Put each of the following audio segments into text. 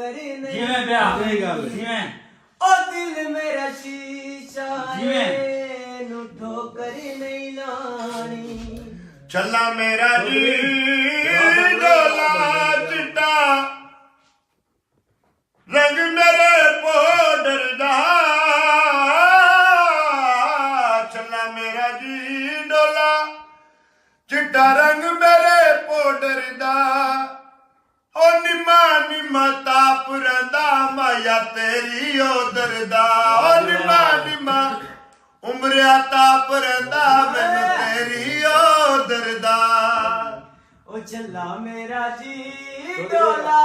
ठोकर नहीं जिवें प्या जिवें ओ दिल मेरा शीशा है नु ठोकर नहीं लानी चला मेरा जी डोला चिट्टा रंग मेरे पाउडर दा चला मेरा जी डोला चिट्टा रंग मेरे पाउडर दा ओ निमा निमा ताप रंदा माया तेरी ओदर दा ओ निमा निमा उमरिया ताप रंदा मैनू तेरी ओदर दा ओ चला मेरा जी डोला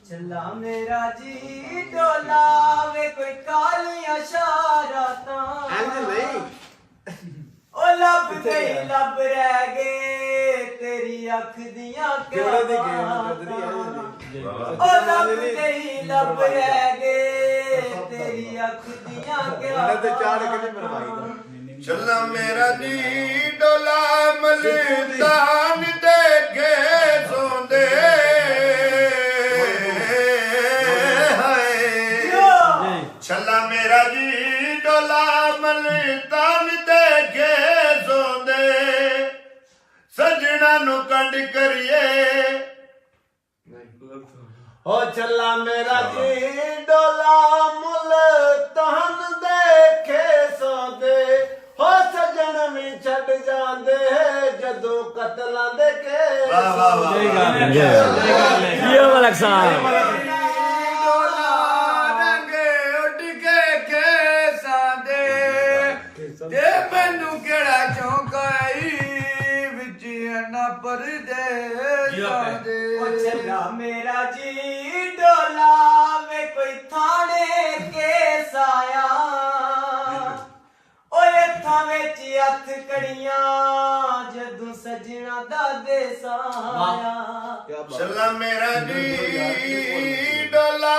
चला मेरा जी डोला वे कोई कालियां शरारता ओ लब रह गए तेरी अख दियां क्या ओ लब रह गए तेरी अख दियां क्या चला मेरा जी डोला मलितान दे के सोंदे चला मेरा जी डोला मलितान दे के सोंदे सजना नु कंड करिए ओ चला मेरा जी डोला मुल्तान देखे सौदे हो सजन भी छड़ जांदे जदों कतलां दे के वाह वाह वाह ये मलक साहब डोला रंग उड़ के सादे जे मैनू केड़ा चौंकाई विच ना परदे सादे ओ चला मेरा जी डोला वे कोई थाने केस आया ओए थावे च हथ कड़ियां जदों सजना दा देस आया चला मेरा जी डोला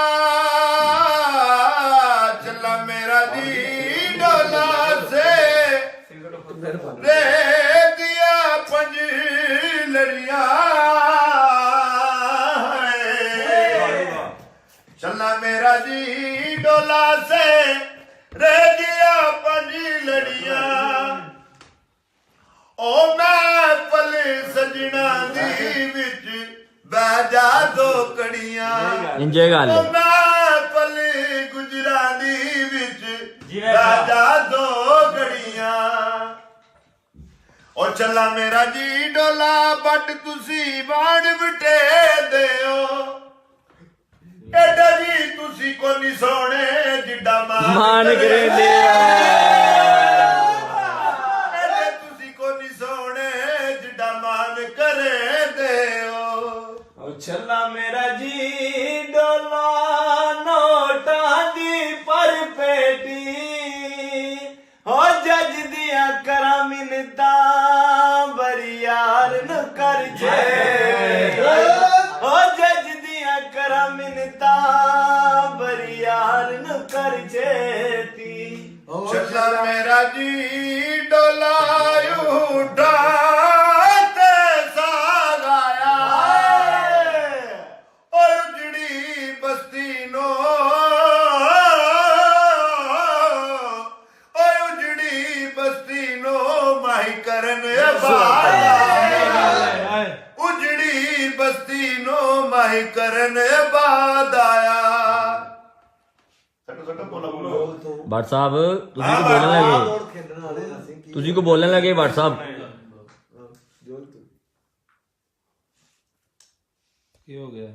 चला मेरा जी डोला से रे दिया पंज लड़िया चला मेरा जी डोला से रे दिया पंज लड़िया ओ मैं पल सजना दी विच बैजा दो कड़ियां इंजे गल ओ मैं पल गुजरा दी विच बैजा दो कड़ियां ओ चला मेरा जी डोला बट तुसी बाण बटे दियो एडा जी तुसी कोनी सोने जिड्डा मान करेंदे एडे तुसी कोनी सोने जिड्डा मान करे दियो ओ चला मेरा जी डोला नोटां दी पर पेटी हो जज दिया करा मिन्नता बरी यार न कर जे हो जज दिया करा मिन्नता बरी यार न कर जेती चला मेरा जी डोला उठा ते सागाया और उजड़ी बस्ती नो और उजड़ी बस्ती नो माही करन उजड़ी बस्ती नो माही करन बाद आया भट्ट साहब तुसी को बोलने लगे भट्ट साहब ਕੀ ਹੋ ਗਿਆ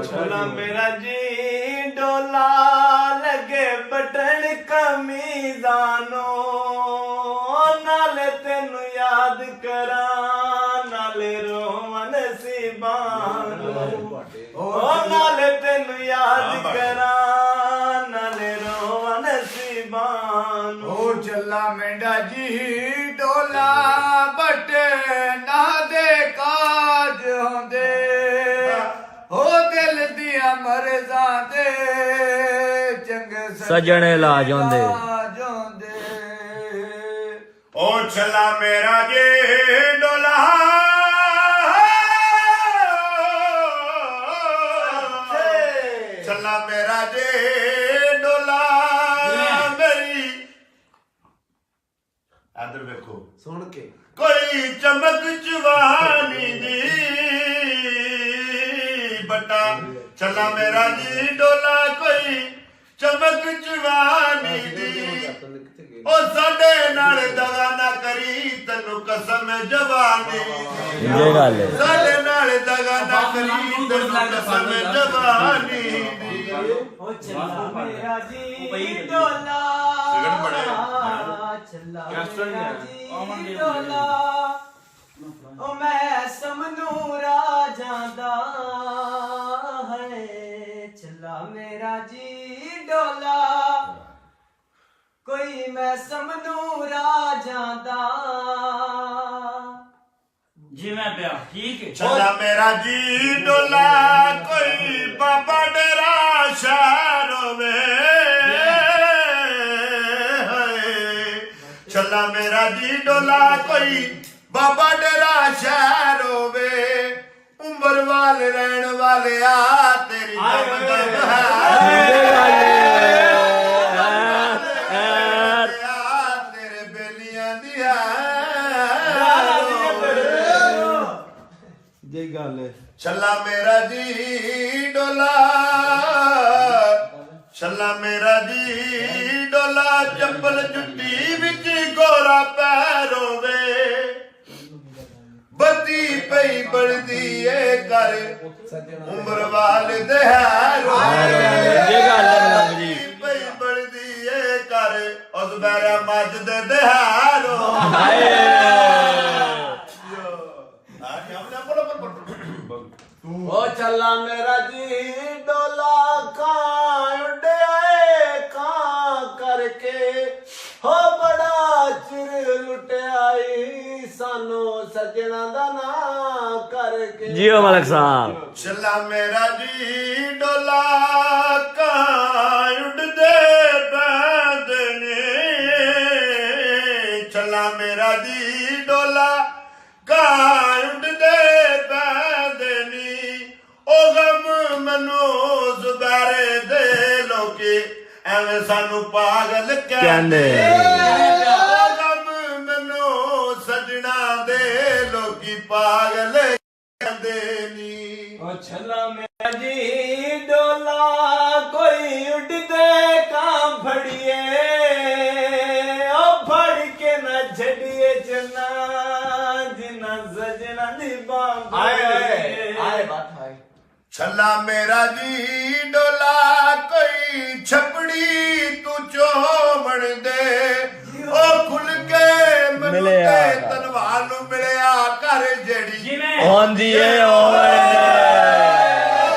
चला मेरा जी डोला लगे बटन कमीजानो नाले तेनू याद करा नाले रोवन सीबानो ओ नाले तेनू याद करा नाले रोवन सीबानो ओ चला मेंढा जी डोला बट ना दे काज होंदे हो दिल दिया मरज़ां दे चंगे सजने ला जांदे ओ चला मेरा जी डोला ਮੇਰਾ ਜੇ ਡੋਲਾ ਮੇਰੀ ਇਧਰ ਵੇਖੋ ਸੁਣ ਕੇ ਕੋਈ ਚਮਕ ਜਵਾਨੀ ਦੀ ਬਟਾ ਚੱਲਾ ਮੇਰਾ ਜੀ ਡੋਲਾ ਕੋਈ ਚਮਕ ਜਵਾਨੀ ਦੀ ਉਹ ਸਾਡੇ ਨਾਲ ਦਗਾ ਨਾ ਕਰੀ ਤੈਨੂੰ ਕਸਮ ਜਵਾਨੀ ਦੀ ਇਹ ਗੱਲ ਹੈ ਸਾਡੇ ਨਾਲ ਦਗਾ ਨਾ ਕਰੀ ਤੈਨੂੰ ਕਸਮ ਜਵਾਨੀ ਦੀ ਉਹ ਚੱਲਾ ਮੇਰਾ ਜੀ ਡੋਲਾ ਸਿਗਰਟ ਬੜੇ ਚੱਲਾ ਮੇਰਾ ਜੀ ਡੋਲਾ ਉਹ ਮੈਂ ਸਮਨੂੰ ਰਾਜਾਂ ਦਾ ਹੈ ਚੱਲਾ ਮੇਰਾ ਜੀ ਡੋਲਾ ਕੋਈ ਮੈਂ ਸਮਨੂੰ ਰਾਜਾਂ ਦਾ ਜਿਵੇਂ ਪਿਆ ਠੀਕ ਹੈ ਚੱਲਾ ਮੇਰਾ ਜੀ ਡੋਲਾ ਕੋਈ ਬਾਬਾ ਡੇਰਾ ਸ਼ਹਿਰ ਹੋਵੇ ਚੱਲਾ ਮੇਰਾ ਜੀ ਡੋਲਾ ਕੋਈ ਬਾਬਾ ਡੇਰਾ ਸ਼ਹਿਰ ਹੋਵੇ ਉਮਰ ਵਾਲ ਰਹਿਣ ਵਾਲਿਆ ਤੇਰੀ ਦਮ ਤੇਰੇ ਬੇਲੀਆਂ ਦੀਆਂ ਜੇ ਗੱਲ ਹੈ ਚੱਲਾ ਮੇਰਾ ਜੀ ਡੋਲਾ ਚੱਲਾ ਮੇਰਾ ਜੀ ਡੋਲਾ ਚੱਪਲ ਜੁੱਤੀ ਵਿੱਚ ਗੋਰਾ ਪੈਰ ਹੋਵੇ ਬੱਤੀ ਪਈ ਬਲਦੀ ਏ ਕਰ ਉਮਰ ਵਾਲ ਦੇ ਹੈਰ ਇਹ ਗੱਲ ਹੈ ਮਲੰਗ ਜੀ ਪਈ ਬਲਦੀ ਏ ਕਰ ਉਸ ਬੈਰਾ ਮੱਜਦ ਦੇ ਹੈਰ ਉਹ ਚੱਲਾ ਮੇਰਾ ਜੀ ਡੋਲਾ ਕਾਂ ਉੱਡਿਆਏ ਕਾਂ ਕਰਕੇ ਹੋ ਬੜਾ ਚਿਰ ਲੁੱਟਿਆਈ ਸਾਨੂੰ ਸੱਜਣਾ ਦਾ ਨਾਂ ਕਰਕੇ ਜੀਓ ਮਲਕ ਸਾਹਿਬ ਚੱਲਾ ਮੇਰਾ ਜੀ ਡੋਲਾ ਕਾਂ ਉੱਡਦੇ ਪੈਂਦੇ ਨੇ ਚੱਲਾ ਮੇਰਾ ਜੀ ਡੋਲਾ ਕਾਂ ਉੱਡਦੇ ਪੈਂਦੇ ਨੀ ਉਹ ਗਮ ਮਨੋ ਜ਼ੁਬਾਰੇ ਦੇ ਲੋਕੀ ਐਵੇਂ ਸਾਨੂੰ ਪਾਗਲ ਕਹਿੰਦੇ ਉਹ ਗਮ ਮਨੋ ਸਜਣਾ ਦੇ ਲੋਕੀ ਪਾਗਲ ਕਹਿੰਦੇ ਨੀ ਉਹ ਛੱਲਾ ਮੇਰਾ ਜੀ ਡੋਲਾ ਕੋਈ ਉੱਡਦੇ ਕਾਂ ਫੜੀਏ ਉਹ ਫੜ ਕੇ ਨਾ ਛੱਡੀਏ ਚੰਨਾ ਜਿਨਾ ਸਜਣਾ ਦੀ ਬਾਂਹ ਆਏ ਬਾਤ ਹੈ ਛੱਲਾ ਮੇਰਾ ਜੀ ਡੋਲਾ ਕੋਈ ਛਪੜੀ ਤੂੰ ਚੋਮਣ ਦੇ ਉਹ ਖੁੱਲ ਕੇ ਮੈਨੂੰ ਮਿਲਿਆ ਤੇ ਤਲਵਾਰ ਨੂੰ ਮਿਲਿਆ ਕਰ ਜਿਹੜੀ ਜਿਵੇਂ ਆਉਂਦੀ ਏ ਓਏ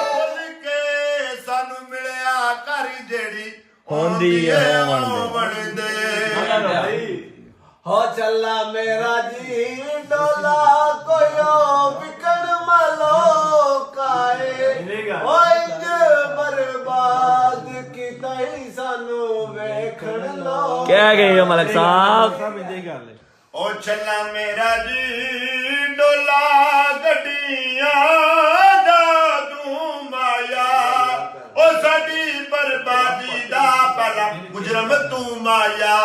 ਖੁੱਲ ਕੇ ਸਾਨੂੰ ਮਿਲਿਆ ਕਰ ਜਿਹੜੀ ਹੁੰਦੀ ਏ ਹੋਵਣ ਦੇ ਹੋ ਚੱਲਾ ਮੇਰਾ ਜੀ ਡੋਲਾ ਕੋਇਓ ਵਿਕਣ ਮਲੋ ਕਾਏ ਓਏ ਬਰਬਾਦ ਕੀਤਾ ਹੀ ਸਾਨੂੰ ਵੇਖਣ ਲੋ ਕਹਿ ਗਏ ਹੋ ਮਲਕ ਸਾਹਿਬ ਉਹ ਚੱਲਾ ਮੇਰਾ ਜੀ ਡੋਲਾ ਗੱਡੀਆਂ ਦਾ ਤੂੰ ਮਾਇਆ ਉਹ ਸਾਡੀ ਬਰਬਾਦੀ ਦਾ ਪਹਿਲਾ ਮੁਜਰਮ ਤੂੰ ਮਾਇਆ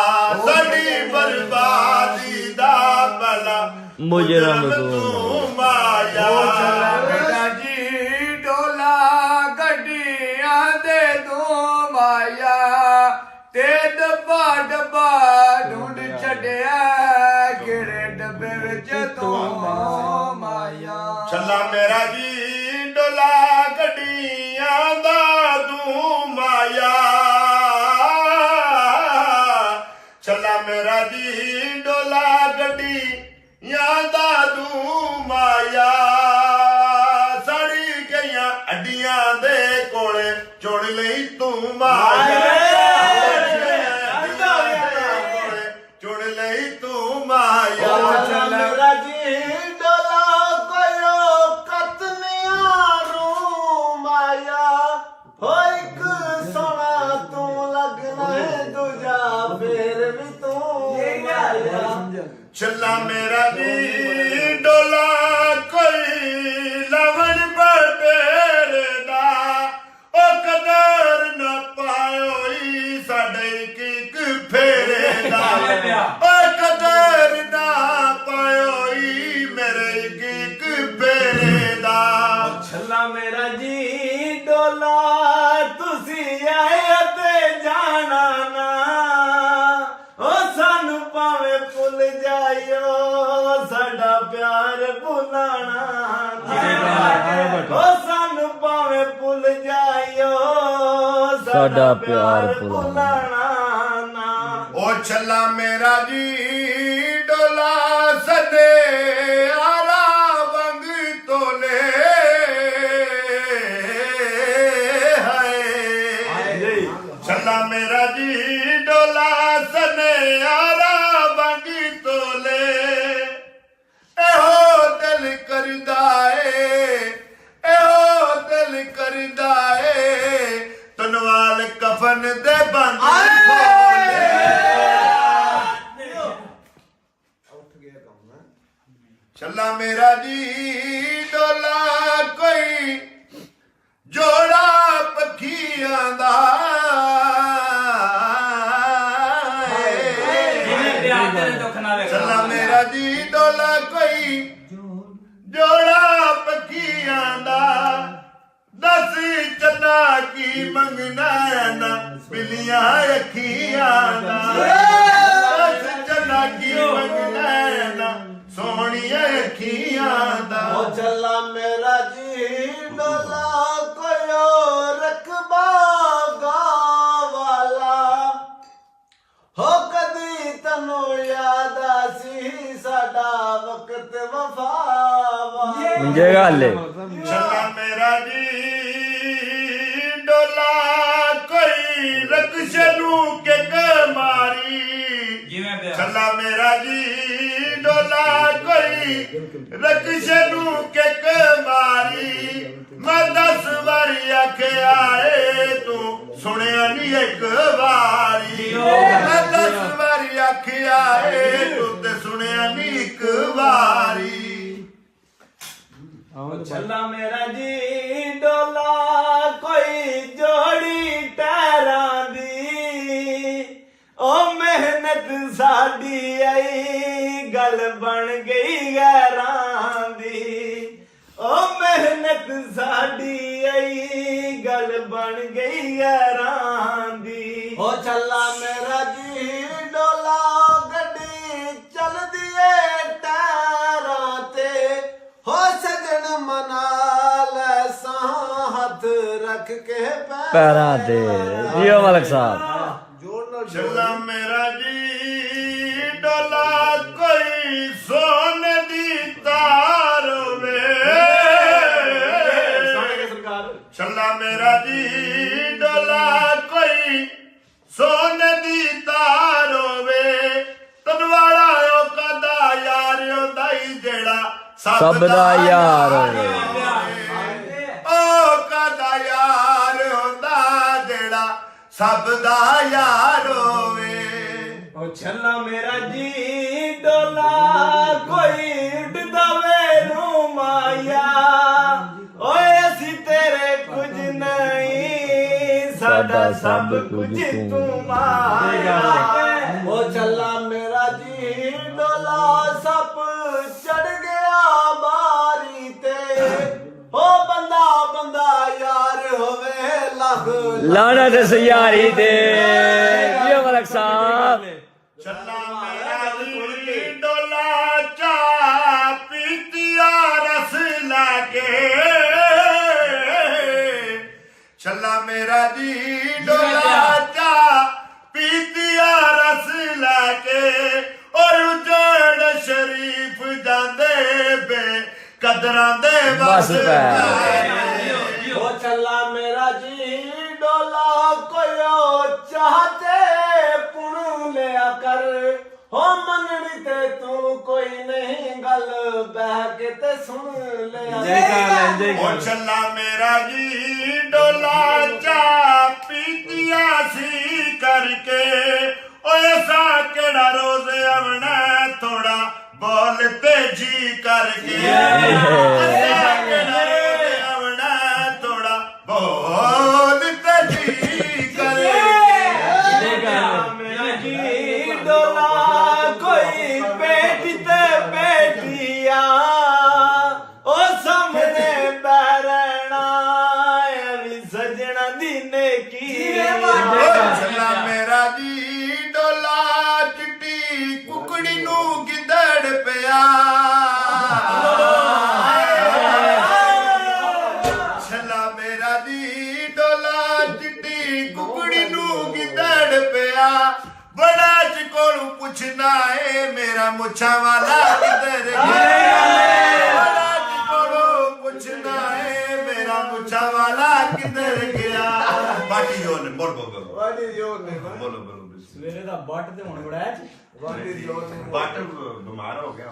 ਸਾਡੀ ਬਰਬਾਦੀ ਦਾ ਪਹਿਲਾ ਮੁਜਰਮ ਤੂੰ ਮਾਇਆ ਉਹ ਚੱਲਾ ਮੇਰਾ ਜੀ ਡੋਲਾ ਗੱਡੀਆਂ ਦੇ ਤੂੰ ਮਾਇਆ ਤੇ ਡੱਬਾ ਡੱਬਾ ਢੂੰਡ ਛੱਡਿਆ ਕਿਹੜੇ ਡੱਬੇ ਵਿੱਚ ਤੂੰ ਮਾਇਆ ਚੱਲਾ ਮੇਰਾ ਜੀ ਡੋਲਾ ਗੱਡੀਆਂ ਦਾ ਤੂੰ ਮਾਇਆ ਚੱਲਾ ਮੇਰਾ ਜੀ ਡੋਲਾ ਗੱਡੀਆਂ ਦਾ ਤੂੰ ਮਾਇਆ ਸੜੀ ਗਈਆਂ ਅੱਡੀਆਂ ਦੇ ਕੋਲੇ ਚੁਣ ਲਈ ਤੂੰ ਮਾਇਆ ਚੁਣ ਲਈ ਤੂੰ ਮਾਇਆ ਮੇਰਾ ਜੀ ਡੋਲਾ ਕੋਇਓ ਕਤਨੀਆਂ ਰੂ ਮਾਇਆ ਹੋ ਇੱਕ ਸੋਨਾ ਤੂੰ ਲੱਗਣਾ ਹੈ ਦੂਜਾ ਫੇਰ ਵੀ ਤੂੰ ਮਾਇਆ ਚੱਲਾ ਮੇਰਾ ਜੀ ਡੋਲਾ ਕੋਈ ਲਵਣ ਬਟੇਰੇ ਦਾ ਉਹ ਕਦਰ ਨਾ ਸਾਡੇ ਇੱਕ ਫੇਰੇ ਦਾ ਜਿਵੇਂ ਪਿਆ ਓਏ ਕਦਰ ਨਾ ਪਾਇਓਈ ਮੇਰੇ ਇੱਕ ਫੇਰੇ ਦਾ ਛੱਲਾ ਮੇਰਾ ਜੀ ਡੋਲਾ ਤੁਸੀਂ ਆਏ ਤੇ ਜਾਣਾ ਨਾ ਓ ਸਾਨੂੰ ਭਾਵੇਂ ਭੁੱਲ ਜਾਇਓ ਸਾਡਾ ਪਿਆਰ ਭੁਲਾਣਾ ਓ ਸਾਨੂੰ ਭਾਵੇਂ ਭੁੱਲ ਜਾਇਓ ਸਾਡਾ ਪਿਆਰ ਭੁਲਾਣਾ ਨਾ ਓ ਛੱਲਾ ਮੇਰਾ ਜੀ ਡੋਲਾ ਸਦੇ ਆਰਾ ਵੰਗ ਤੋਲੇ ਹਾਏ ਛੱਲਾ ਮੇਰਾ ਜੀ ਡੋਲਾ ਸਦੇ ਆਰਾ ਵੰਗ ਤੋਲੇ ਇਹੋ ਦਿਲ ਕਰਦਾ ਇਹੋ ਦਿਲ ਕਰਦਾ ਤਨਵਾਲ ਕਫਨ ਦੇ ਬੰਦ ਖੋਲੇ ਛੱਲਾ ਮੇਰਾ ਜੀ ਡੋਲਾ ਕੋਈ ਜੋੜਾ ਪੱਖੀਆਂ ਦਾ ਜਿਵੇਂ ਪਿਆ ਤੇਰੇ ਦੁੱਖ ਨਾਲ ਛੱਲਾ ਮੇਰਾ ਜੀ ਡੋਲਾ ਕੋਈ ਜੋੜਾ ਪੱਖੀਆਂ ਦਾ ਦੱਸ ਚੰਨਾ ਕੀ ਮੰਗਣਾ ਨਾ ਬਿਲੀਆਂ ਅੱਖੀਆਂ ਦਾ ਦੱਸ ਚੰਨਾ ਕੀ ਮੰਗਣਾ ਨਾ ਸੋਹਣੀਆਂ ਅੱਖੀਆਂ ਦਾ ਓ ਚੱਲਾ ਮੇਰਾ ਜੀ ਡੋਲਾ ਕੋਇਓ ਰਕਬਾ ਵਾਲਾ ਹੋ ਕਦੀ ਤੈਨੂੰ ਯਾਦ ਆਸੀ ਸਾਡਾ ਵਕਤ ਵਫਾ ਵਾਲਾ ਮੁੰਜੇ ਗਾਲੇ ਛੱਲਾ ਮੇਰਾ ਜੀ ਡੋਲਾ ਕੋਈ ਰਕਸ਼ ਨੂੰ ਕਿ ਮਾਰੀ ਜਿਵੇਂ ਪਿਆ ਛੱਲਾ ਮੇਰਾ ਜੀ ਡੋਲਾ ਕੋਈ ਰਕਸ਼ ਨੂੰ ਕਿੱਕ ਮਾਰੀ ਮੈਂ 10 ਵਾਰੀ ਆਖਿਆ ਏ ਤੂੰ ਸੁਣਿਆ ਨਹੀਂ ਇੱਕ ਵਾਰੀ ਮੈਂ 10 ਵਾਰੀ ਆਖਿਆ ਏ ਤੂੰ ਤੇ ਸੁਣਿਆ ਨਹੀਂ ਇੱਕ ਵਾਰੀ ਛੱਲਾ ਮੇਰਾ ਜੀ ਡੋਲਾ ਕੋਈ ਜੋੜੀ ਟਹਿਰਾਂ ਦੀ ਓ ਮਿਹਨਤ ਸਾਡੀ ਆਈ ਗੱਲ ਬਣ ਗਈ ਗੈਰਾਂ ਦੀ ਓ ਮਿਹਨਤ ਸਾਡੀ ਆਈ ਗੱਲ ਬਣ ਗਈ ਗੈਰਾਂ ਦੀ ਓ ਛੱਲਾ ਮੇਰਾ ਜੀ ਡੋਲਾ ਗੱਡੀ ਚੱਲਦੀ ਏ ਟਹਿਰਾਂ ਤੇ ਹੋ ਸਜਣ ਮਨਾ ਲੈ ਸਾਂ ਹੱਥ ਰੱਖ ਕੇ ਪੈਰਾਂ ਤੇ ਜੀਓ ਮਲਕ ਸਾਹਿਬ ਛੱਲਾ ਮੇਰਾ ਜੀ ਡੋਲਾ ਕੋਈ ਸੋਨੇ ਦੀ ਤਾਰ ਵੇ ਛੱਲਾ ਮੇਰਾ ਜੀ ਡੋਲਾ ਕੋਈ ਸੋਨੇ ਦੀ ਤਾਰ ਵੇ ਤਨਵਾਲਾ ਉਹ ਕਦਾ ਯਾਰ ਹੁੰਦਾ ਹੀ ਜਿਹੜਾ ਸਭ ਦਾ ਯਾਰ ਹੋਵੇ ਉਹ ਕਦਾ ਯਾਰ ਹੁੰਦਾ ਜਿਹੜਾ ਸਭ ਦਾ ਯਾਰ ਹੋਵੇ ਓ ਛੱਲਾ ਮੇਰਾ ਜੀ ਡੋਲਾ ਕੋਈ ਉੱਡਦਾ ਵੇ ਨੂੰ ਮਾਇਆ ਓਏ ਅਸੀਂ ਤੇਰੇ ਕੁਝ ਨਹੀਂ ਸਾਡਾ ਸਭ ਕੁਝ ਤੂੰ ਮਾਇਆ ਓ ਛੱਲਾ ਮੇਰਾ ਜੀ ਡੋਲਾ ਸੱਪ ਚੜ ਗਿਆ ਬਾਰੀ ਤੇ ਓ ਬੰਦਾ ਯਾਰ ਹੋਵੇ ਲੱਖ ਲਾਣਾ ਤੇ ਸਿਆਰੀ ਤੇ ਜੀਓ ਮਲਕ ਸਾਹਿਬ ਛੱਲਾ ਮੇਰਾ ਜੀ ਡੋਲਾ ਚਾ ਪੀਤੀਆ ਰਸ ਲਾ ਕੇ ਛੱਲਾ ਮੇਰਾ ਜੀ ਡੋਲਾ ਚਾ ਪੀਤੀਆ ਰਸ ਲਾ ਕੇ ਔਰ ਉਜੜ ਸ਼ਰੀਫ ਜਾਂਦੇ ਬੇ ਕਦਰਾਂ ਦੇ ਬਸ ਪੈ ਓ ਚੱਲਾ ਮੇਰਾ ਜੀ ਡੋਲਾ ਕੋਇਓ ਚਾਹਤੇ ਪੁਣ ਲਿਆ ਕਰ ਹੋ ਮੰਨਣੀ ਤੇ ਤੂੰ ਕੋਈ ਨਹੀਂ ਗੱਲ ਬਹਿ ਕੇ ਤੇ ਸੁਣ ਲਿਆ ਓ ਛੱਲਾ ਮੇਰਾ ਜੀ ਡੋਲਾ ਚਾ ਪੀਤੀਆ ਸੀ ਕਰਕੇ ਓਏ ਸਾ ਕਿਹੜਾ ਰੋਜ਼ ਆਵਣਾ ਥੋੜਾ ਬੋਲ ਤੇ ਜੀ ਕਰਕੇ ਅਸਾਂ ਕਿਹੜਾ ਰੋਜ਼ ਆਵਣਾ ਥੋੜਾ ਬੋਲ ਤੇ ਜੀ ਕਰਕੇ ਬੜਾ ਚ ਕੋਲੋਂ ਪੁੱਛਦਾ ਏ ਮੇਰਾ ਮੁੱਛਾਂ ਵਾਲਾ ਕਿੱਧਰ ਗਿਆ ਬੜਾ ਚ ਕੋਲੋਂ ਪੁੱਛਦਾ ਏ ਮੇਰਾ ਮੁੱਛਾਂ ਵਾਲਾ ਕਿੱਧਰ ਗਿਆ ਬਾਕੀ ਜੋਨ ਬੋਲੋ ਵਾਦੀ ਜੋਰ ਨੇ ਬੋਲੋ ਸਵੇਰੇ ਦਾ ਬੱਟ ਤੇ ਹੁਣ ਬੜਾ ਵਾਦੀ ਜੋਰ ਨੇ ਬਾਟ ਬਿਮਾਰ ਹੋ ਗਿਆ